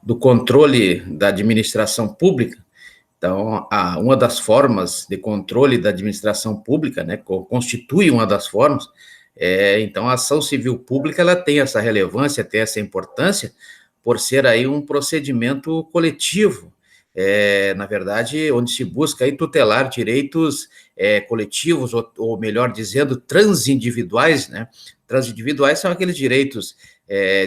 do controle da administração pública. Então, uma das formas de controle da administração pública, né, constitui uma das formas, então a ação civil pública ela tem essa relevância, tem essa importância, por ser aí um procedimento coletivo, na verdade, onde se busca aí tutelar direitos coletivos, ou melhor dizendo, transindividuais, né? Transindividuais são aqueles direitos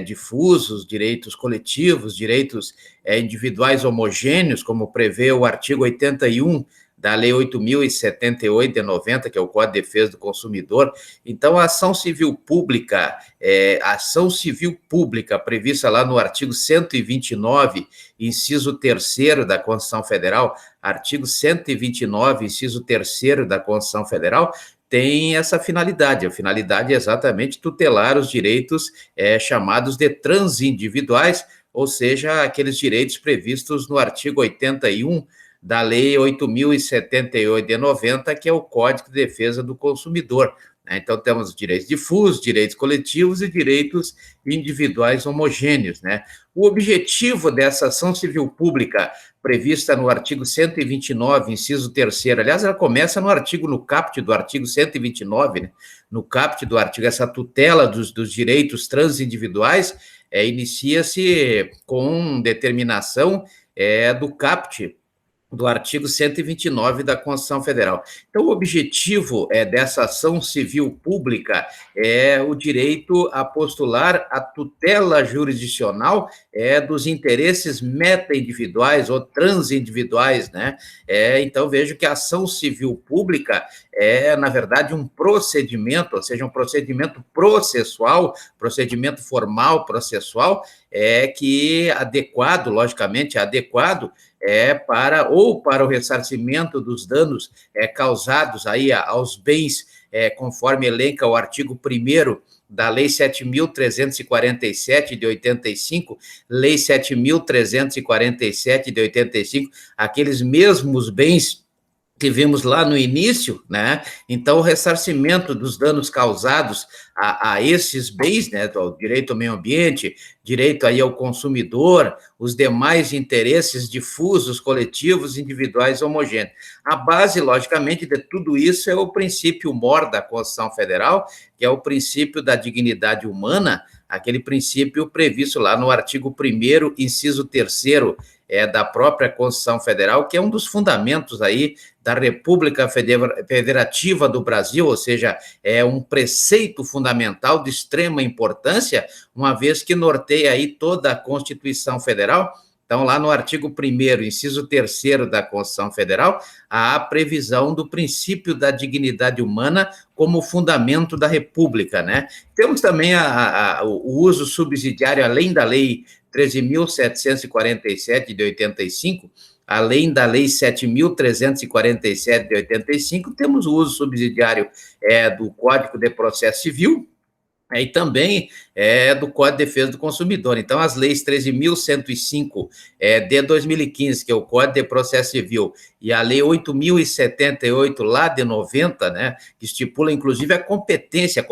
difusos, direitos coletivos, direitos individuais homogêneos, como prevê o artigo 81 da Lei 8.078 de 90, que é o Código de Defesa do Consumidor. Então, a ação civil pública, prevista lá no artigo 129, inciso 3º da Constituição Federal, artigo 129, inciso 3º da Constituição Federal, tem essa finalidade. A finalidade é exatamente tutelar os direitos chamados de transindividuais, ou seja, aqueles direitos previstos no artigo 81 da Lei 8.078 de 90, que é o Código de Defesa do Consumidor. Então, temos direitos difusos, direitos coletivos e direitos individuais homogêneos, né? O objetivo dessa ação civil pública prevista no artigo 129, inciso 3º, aliás, ela começa no caput do artigo 129, né? No caput do artigo, essa tutela dos direitos transindividuais inicia-se com determinação do caput do artigo 129 da Constituição Federal. Então, o objetivo dessa ação civil pública é o direito a postular a tutela jurisdicional dos interesses meta-individuais ou transindividuais, né? Então, vejo que a ação civil pública na verdade, um procedimento, ou seja, um procedimento processual, procedimento formal processual, que adequado, logicamente, adequado para o ressarcimento dos danos causados aí aos bens, conforme elenca o artigo 1º da Lei 7.347 de 85, Lei 7.347 de 85, aqueles mesmos bens que vimos lá no início, né? Então, o ressarcimento dos danos causados a esses bens, né? O direito ao meio ambiente, direito aí ao consumidor, os demais interesses difusos, coletivos, individuais, homogêneos. A base, logicamente, de tudo isso é o princípio mor da Constituição Federal, que é o princípio da dignidade humana, aquele princípio previsto lá no artigo 1º, inciso 3º, da própria Constituição Federal, que é um dos fundamentos aí da República Federativa do Brasil, ou seja, é um preceito fundamental de extrema importância, uma vez que norteia aí toda a Constituição Federal. Então, lá no artigo 1º, inciso 3º da Constituição Federal, há a previsão do princípio da dignidade humana como fundamento da República, né? Temos também o uso subsidiário, além da Lei 13.747 de 85, além da Lei 7.347 de 85, temos o uso subsidiário do Código de Processo Civil, e também do Código de Defesa do Consumidor. Então, as leis 13.105 de 2015, que é o Código de Processo Civil, e a Lei 8.078, lá de 90, né, que estipula, inclusive, a competência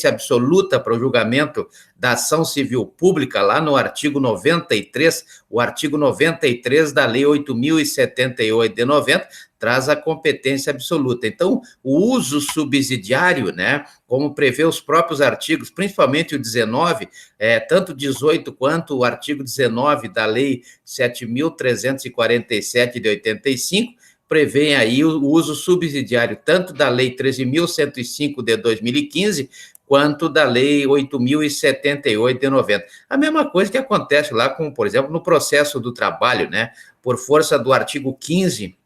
absoluta para o julgamento da ação civil pública, lá no artigo 93, o artigo 93 da Lei 8.078 de 90, traz a competência absoluta. Então, o uso subsidiário, né, como prevê os próprios artigos, principalmente o 19, tanto o 18 quanto o artigo 19 da Lei 7.347 de 85, prevêem aí o uso subsidiário tanto da Lei 13.105 de 2015, quanto da Lei 8.078 de 90. A mesma coisa que acontece lá com, por exemplo, no processo do trabalho, né, por força do artigo 15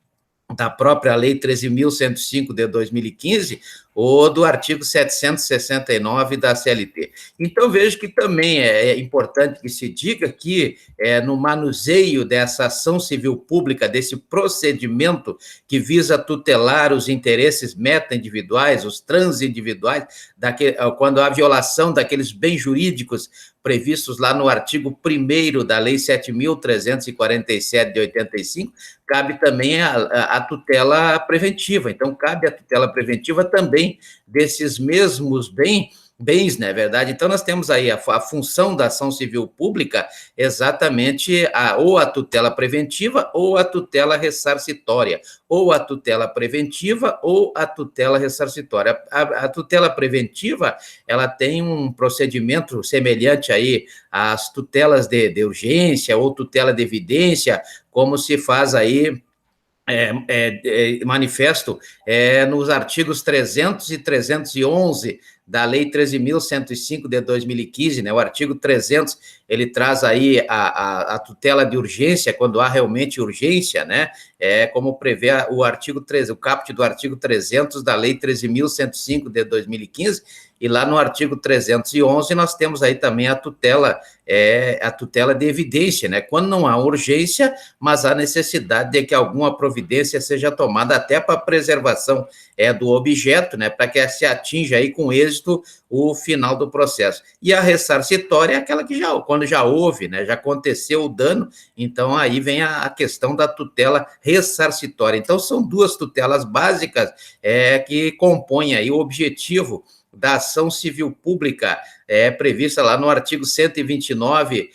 da própria Lei 13.105 de 2015, ou do artigo 769 da CLT. Então, vejo que também é importante que se diga que, no manuseio dessa ação civil pública, desse procedimento que visa tutelar os interesses meta-individuais, os transindividuais, quando há violação daqueles bens jurídicos previstos lá no artigo 1º da Lei 7.347 de 85, cabe também a tutela preventiva. Então, cabe a tutela preventiva também desses mesmos bens bens, não é verdade? Então, nós temos aí a função da ação civil pública exatamente ou a tutela preventiva ou a tutela ressarcitória, ou a tutela preventiva ou a tutela ressarcitória. A tutela preventiva, ela tem um procedimento semelhante aí às tutelas de urgência ou tutela de evidência, como se faz aí manifesto nos artigos 300 e 311 da Lei 13.105 de 2015, né? O artigo 300, ele traz aí a tutela de urgência, quando há realmente urgência, né? Como prevê o artigo 13, o caput do artigo 300 da Lei 13.105 de 2015, e lá no artigo 311 nós temos aí também a tutela de evidência, né? Quando não há urgência, mas há necessidade de que alguma providência seja tomada até para a preservação do objeto, né? Para que se atinja aí com êxito o final do processo. E a ressarcitória é aquela que quando já houve, né? Já aconteceu o dano, então aí vem a questão da tutela ressarcitória. Então são duas tutelas básicas que compõem aí o objetivo da ação civil pública prevista lá no artigo 129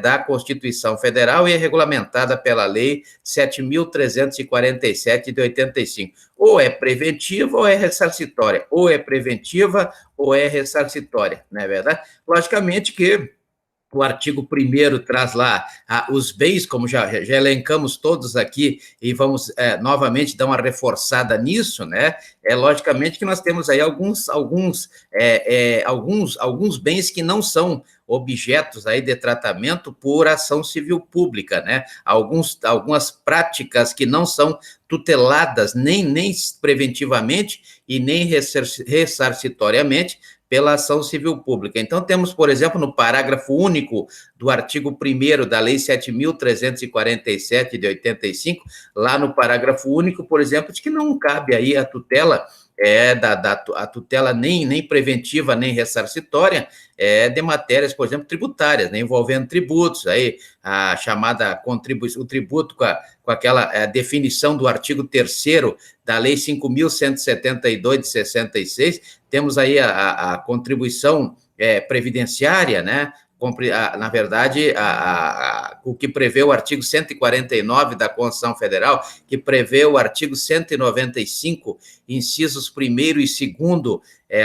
da Constituição Federal e é regulamentada pela Lei 7.347 de 85. Ou é preventiva ou é ressarcitória, ou é preventiva ou é ressarcitória, não é verdade? Logicamente que o artigo 1º traz lá os bens, como já elencamos todos aqui, e vamos novamente dar uma reforçada nisso, né? Logicamente que nós temos aí alguns bens que não são objetos aí de tratamento por ação civil pública, né? Algumas práticas que não são tuteladas nem preventivamente e nem ressarcitoriamente pela ação civil pública. Então, temos, por exemplo, no parágrafo único do artigo 1º da Lei 7.347 de 85, lá no parágrafo único, por exemplo, de que não cabe aí a tutela a tutela nem preventiva, nem ressarcitória, de matérias, por exemplo, tributárias, né, envolvendo tributos, aí a chamada contribuição, o tributo com aquela definição do artigo 3º da Lei 5.172 de 66, temos aí a contribuição previdenciária, né? Na verdade, o que prevê o artigo 149 da Constituição Federal, que prevê o artigo 195, incisos 1º e 2º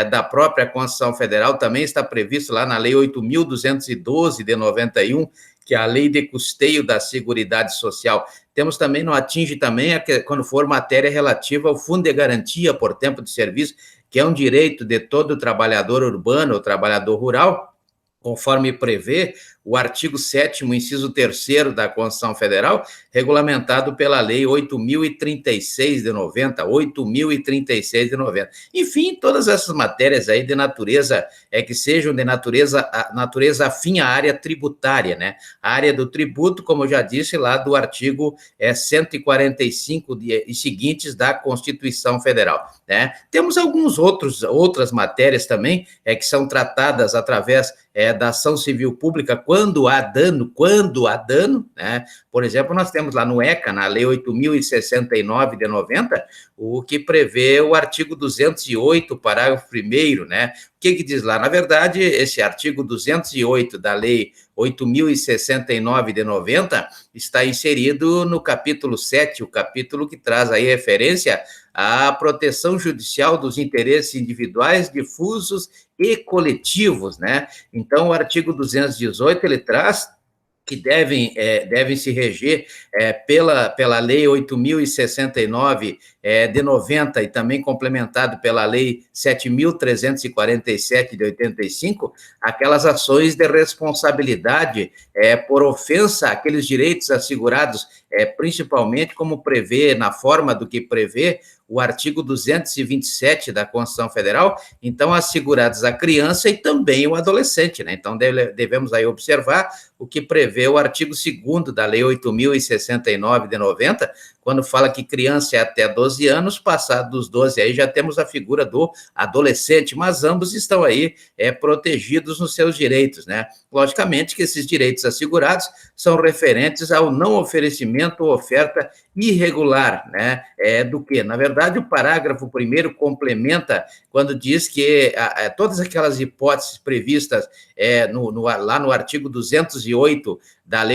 da própria Constituição Federal, também está previsto lá na Lei 8.212 de 91, que é a Lei de Custeio da Seguridade Social. Temos também, não atinge também, quando for matéria relativa ao Fundo de Garantia por Tempo de Serviço, que é um direito de todo trabalhador urbano ou trabalhador rural, conforme prevê o artigo 7º, inciso 3º da Constituição Federal, regulamentado pela Lei 8.036 de 90, 8.036 de 90. Enfim, todas essas matérias aí de natureza, que sejam de natureza afim à área tributária, né? A área do tributo, como eu já disse, lá do artigo 145 e seguintes da Constituição Federal, né? Temos outras matérias também, que são tratadas através da ação civil pública quando há dano, né? Por exemplo, nós temos lá no ECA, na Lei 8.069 de 90, o que prevê o artigo 208, parágrafo 1º, né? O que diz lá? Na verdade, esse artigo 208 da Lei 8.069 de 90 está inserido no capítulo 7, o capítulo que traz aí referência à proteção judicial dos interesses individuais, difusos e coletivos, né? Então, o artigo 218, ele traz que devem se reger pela Lei 8.069 de 90 e também complementado pela Lei 7.347 de 85, aquelas ações de responsabilidade por ofensa àqueles direitos assegurados, principalmente como prevê, na forma do que prevê, o artigo 227 da Constituição Federal, então assegurados a criança e também o adolescente, né? Então devemos aí observar o que prevê o artigo 2º da Lei 8.069 de 90, quando fala que criança é até 12 anos, passado dos 12 aí já temos a figura do adolescente, mas ambos estão aí protegidos nos seus direitos, né? Logicamente que esses direitos assegurados são referentes ao não oferecimento ou oferta irregular, né? Do que, na verdade, o parágrafo 1º complementa quando diz que todas aquelas hipóteses previstas lá no artigo 208 da Lei